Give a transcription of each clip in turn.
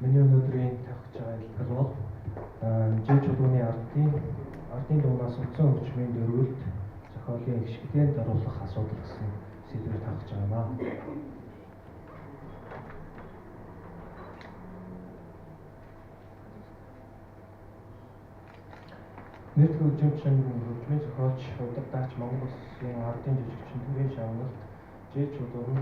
Миний өнөөдрийн тавьж байгаа хэлбэр бол Жи чулууны ардын дуунаас утсан хөгжмийн дөрвөлд зохиолын гიშгдээнд оруулах асуудал гэсэн сэдвээр тавьж байгаа. Нийт хөгжмийн зохиолч, удирдагч Монгол Улсын ардын жижигчин Төвийн Шавналт Жи чулуун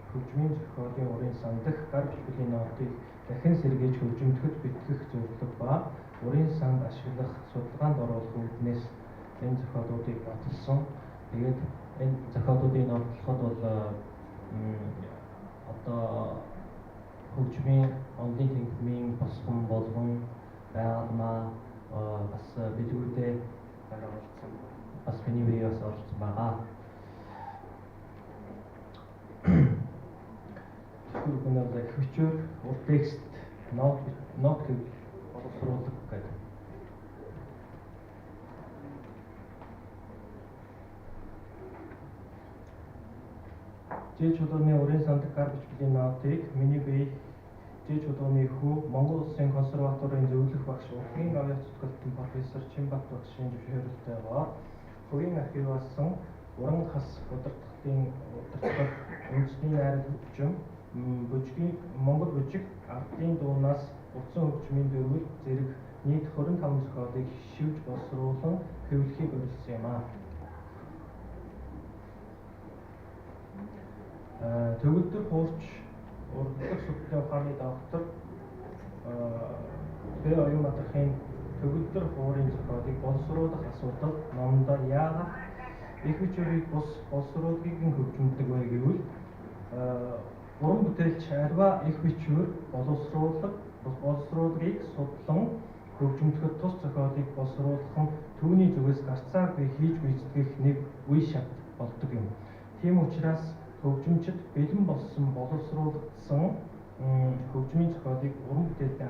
хөгжмийн зохиолын урын сан дэх гар бичгийн нотыг дахин сэргээж хөгжимдөхөд битгэх зөвлөг ба урын санд ашиглах судалгаанд оруулах үүднээс энэ зохиолуудыг баталсан. Тэгээд энэ зохиолуудыг нотлоход бол одоо хөгжмийн онлын тэнхимийн босгон болгон байгальмаа бас билгүүдээ гаргуулсан. Бас миний бие бас оролцсон байгаа. Гүнэлэг хүчээр урт текст нот боловсруулах гэдэг. Жи чулууны урын санд гар бичгийн нотыг миний бие Жи чулууны хүү Монгол Улсын консерваторийн зөвлөх багш Урлагийн авиац зүтгэлтэн профессор Чимбат багшийн зөвшөөрлөтөйгээр хувийн архиваасан уран хас удирдах үндэсний найраг хөгжим Монгол бүжиг ардын дуунаас утсан хөгжмийн дөрвөл зэрэг нийт 25 зохиолыг шивж боловсруулан хэвлэхийг уриалсан юм аа. Төгөлдөр хуурч урдлах судлалын ухааны доктор Б. Оюун Баатарын төгөлдөр хуурын зохиолыг боловсруулах асуудал номдоо яагаад их бичвэрийг бус боловсруулалтын хөгжимдөг вэ гэвэл уран бүтээлч альва их бичвэр боловсруулалтыг судлан хөгжимдөхөд тус зохиолыг боловсруулах нь түүний зүгээс гарцаагүй хийж гүйцэтгэх нэг үе шат болдог юм. Тийм учраас хөгжимчид бэлэн болсон боловсруулагдсан хөгжмийн зохиолыг уран бүтээлдээ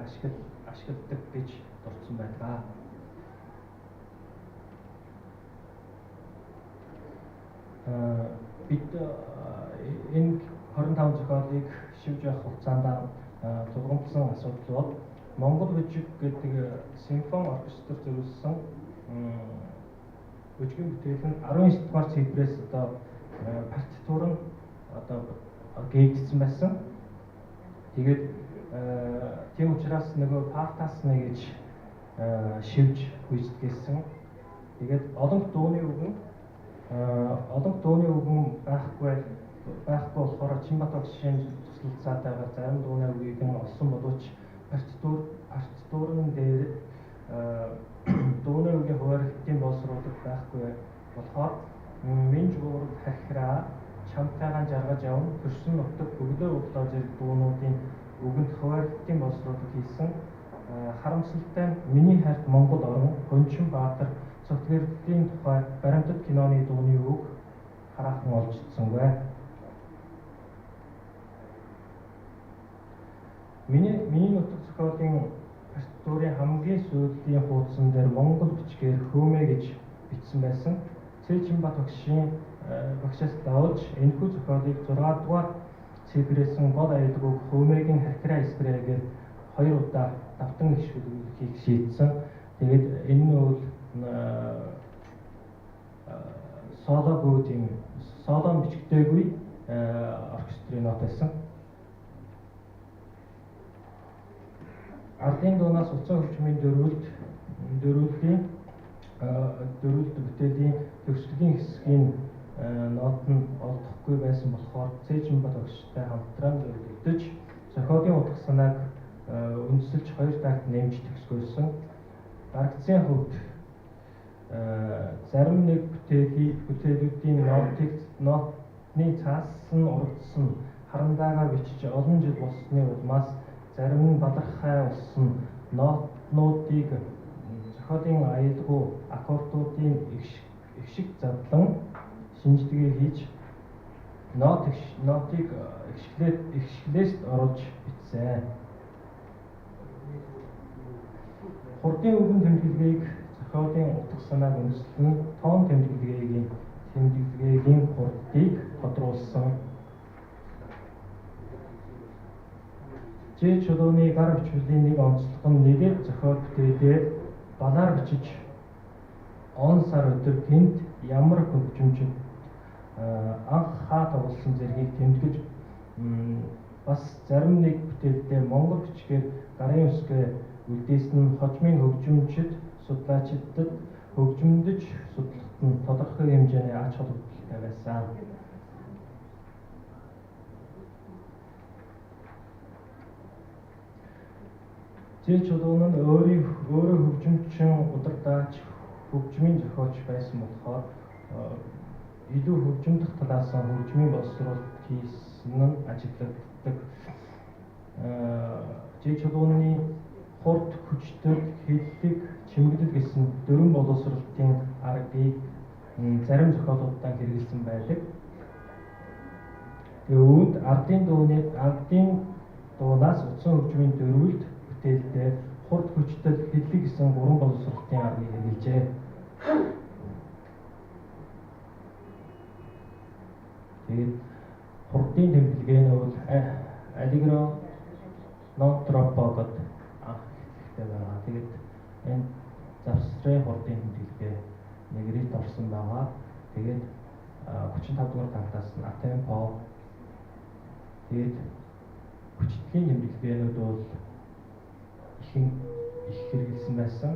ашигладаг гэж дурдсан байлаа. Бид энэ 25 зохиолыг шивж явах хугацаанд тулгамдсан асуудал бол Монгол бүжиг гэдэг симфони оркестр зориулсан бүжгийн бүтээл нь 19 дугаар цифрээс одоо партитур нь одоо гээгдсэн байсан. Тэгээд тийм учраас нөгөө партаас нэгж шивж гүйцэтгээсэн. Тэгээд олон дууны үгэн байхгүй болохоор Чимбат багшийн туслалцаатайгаар зарим дууны үгийг нь олсон боловч партитурын дээр дууны үгийн хуваарлтын боловсруулалт байхгүй болохоор минь жуурд хахираа чамтайгаан жаргаж явна төрсөн нутаг өглөө өглөө зэрэг дуунуудын үгэнд хуваарлтын боловсруулалт хийсэн. Харамсалтай миний хайрт Монгол орон Гончин Баатар цогтгэрлийн тухай баримтат киноны дууны үг хараахан олжсонгүй. Миний нутаг зохиолын партитурын хамгийн сүүлийн хуудсан дээр Монгол бичгээр хөөмэ гэж бичсэн байсан. Чимбат багшаас давж энэхүү зохиолыг 6 дугаар цифрээс гол аюулгүй хөөмэгийн хахираа эсрэгээр 2 удаа давтан гიშүүлэхийг шийдсэн. Тэгээд энэ нь бол солон бичгдээгүй оркестрийн нот байсан. Ардын дуунаас утсан хөгжмийн дөрвөлд бүтээлийн төгсгөлийн хэсгийн нот нь олдохгүй байсан болохоор Чимбат багштай хамтран зөвлөдөж зохиолын утга санааг үндэслэж 2 тагт нэмж төгсгөөсөн. Дарагдсан хувьд зарим нэг бүтээлүүдийн нотны цаас нь урагдсан харандаагаар бичиж олон жил болсны улмаас зарим нь бадархай болсон нотнуудыг зохиолын аюулгүй аккордуудын эгшиг задлан шинжилгээ хийж нотыг эгшглээст оруулж бичсэн. Хурдын үгэн тэмдэглэгийг зохиолын утга санааг үндэслэн тоон тэмдэглэгийн хурдыг тодруулсан. Ж чулууны гар бичмэлийн нэг онцлог нь нэгээр зохиол бүтээлээр балаар бичиж он сар өдөр гинт ямар хөгжимчд анх хаа тоглосон зэргийг тэмдэглэж бас зарим нэг бүтээлдээ монгол бичгээр гарын үсгээ үлдээсэн нь хожмын хөгжимчд судлаачдад хөгжмөдөж судлахад нь тодорхой хэмжээний ач холбогдолтой байсан. Ж чулуун нь өөрөө хөгжимчин удирдаач хөгжмийн зохиолч байсан болохоор илүү хөгжимдөх талаас нь хөгжмийн боловсруулалт хийсэн нь ажиглагддаг. Ж чулууны хурд хүчтэй хэллэг чимэглэл гэсэн дөрвөн боловсролтын аргыг зарим зохиолуудаа хэрэгэлсэн байдаг. Үүнд ардын дуунаас утсан хөгжмийн дөрвөлд бүтээлдээ хурд хүчтэй хэллэг гэсэн гурван боловсролтын аргыг хэрэгжээ. Тэгээд хурдын тэмдэглэгээ нь бол Allegro non troppo гэдэг ихтэй байгаа. Тэгээд энэ завсрын хурдын тэмдэглэгээ нэгрийт орсон байгаа. Тэгээд 35 дугаар тагтаас нь темпо. Тэгээд хүчтэй тэмдэглэгээнүүд бол их хэрэгэлсэн байсан.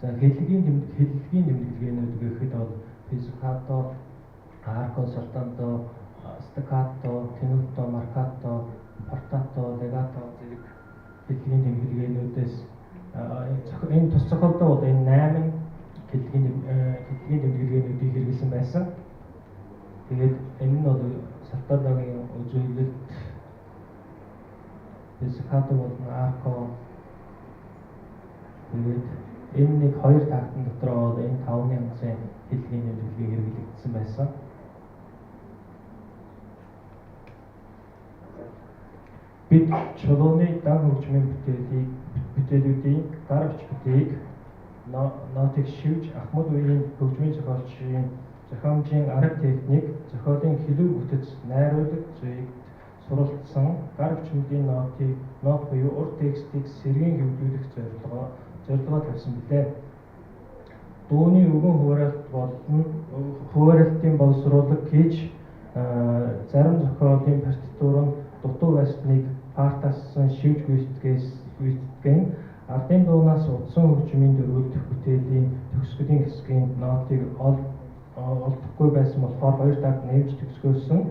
За хэллэгийн тэмдэглэгээнүүд гэхэд бол pizzicato, arco soltanto, staccato, tenuto, marcato, portato, legato зэрэг хэллэгийн тэмдэглэгээнүүдээс энэ тус зохиолдоо бол энэ 8 хэллэгийн тэмдэглэгээнүүдийг хэрэглэсэн байсан. Тэгээд энэ нь бол Сарталагийн үзүүлэлт pizzicato болон arco тэгээд энэ нэг хоёр тактын дотор бол энэ 5-ны ангсын хэллэгийн тэмдэглэгийг хэрэглэгдсэн байсан. Бид чулууны дан хөгжмийн бүтээлүүдийн гар бич бүтээг нотыг шивж ахмад үеийн хөгжмийн зохиолчийн зохиомжийн арга техник, зохиолын хэлээр бүтэц найруулга зүйд суралцсан гар бичмэлийн нот буюу урт текстийг сэргийн хэвлүүлэх зорилгоо тавьсан билээ. Дууны өвгөн хуваарлтын боловсруулалт хийж зарим зохиолын партитур нь дутуу байсныг партасан шивж гүйцэтгэн ардын дуунаас утсан хөгжмийн дөрвөлд бүтээлийн төгсгөлийн хэсгийн нотыг олдохгүй байсан болохоор хоёр таг нэмж төгсгөөсөн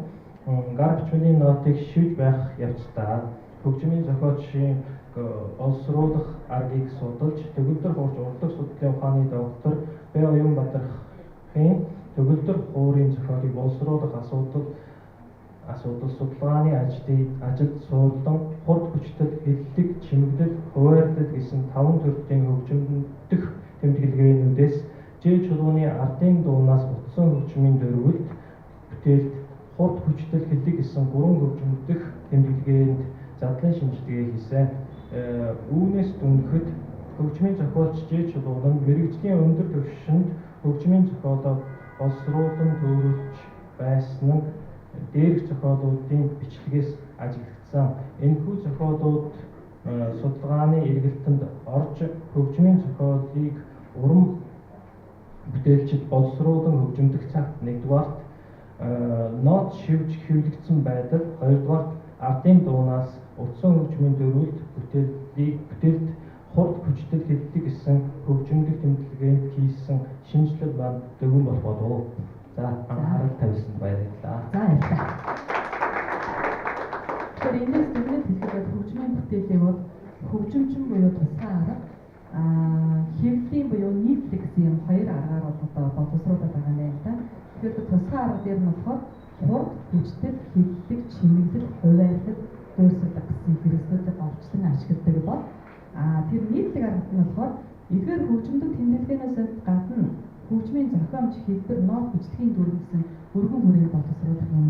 гар бичмэлийн нотыг шивж байх явцдаа хөгжмийн зохиолчийн боловсруулах аргыг судалж төгөлдөр хуурч урлаг судлалын ухааны доктор Б. Уянбаатарын төгөлдөр хуурын зохиолыг боловсруулах асуудал судалгааны ажилд суурлан хурд хүчтэй хэллэг, чимэглэл, хуваарлал гэсэн 5 төрлийн хөгжмөдөх тэмдэглэгээнүүдээс Ж чулууны ардын дуунаас утсан хөгжмийн дөрвөлд бүтээлд хурд хүчтэй хэллэг гэсэн 3 хөгжмөдөх тэмдэглэгээнд задлан шинжилгээ хийсэн. Үүнээс дүнхэд хөгжмийн зохиолч Ж чулуун нь мэргэжлийн өндөр түвшинд хөгжмийн зохиолоо боловсруулан төвлөрч байсан нь дээрх зохиолуудын бичлэгээс ажиглагдсан. Энэхүү зохиолууд судалгааны эргэлтэнд орж хөгжмийн зохиолыг урам бүтээлчд боловсруулан хөгжимдөх цагт 1-дугаарт нот шивж хэвлэгдсэн байдал, 2-дугаарт ардын дуунаас утсан хөгжмийн дөрвөлд бүтээлд хурд хүчтэй хэллэг гэсэн хөгжмөдөх тэмдэглэгээнд хийсэн шинжилэл маань дөрвөн болох болов. За анхаарал тавьсан баярлалаа. За баярлалаа. Тэгэхээр энэс дүгнэлт хэлэхэд хөгжмийн бүтээлээ бол хөгжимчин буюу тусгай арга хэвлийн буюу нийтлэг гэсэн юм хоёр аргаар бол одоо боловсруулаад байгаа юм да. Тэгэхээр тусгай арга дээр нь болохоор хурд хүчтэй хэллэг, чимэглэл, хуваарлал, дөөсөлдөг гэсэн хэрэгслүүдийг олчлон ашигладаг бол тэр нийтлэг аргад нь болохоор эдгээр хөгжмөдөг тэмдэглээнээс гадна хөгжмийн зохиомж, хэлбэр, нот, бичлэгийн дүр гэсэн өргөн хүрээнд боловсруулах юм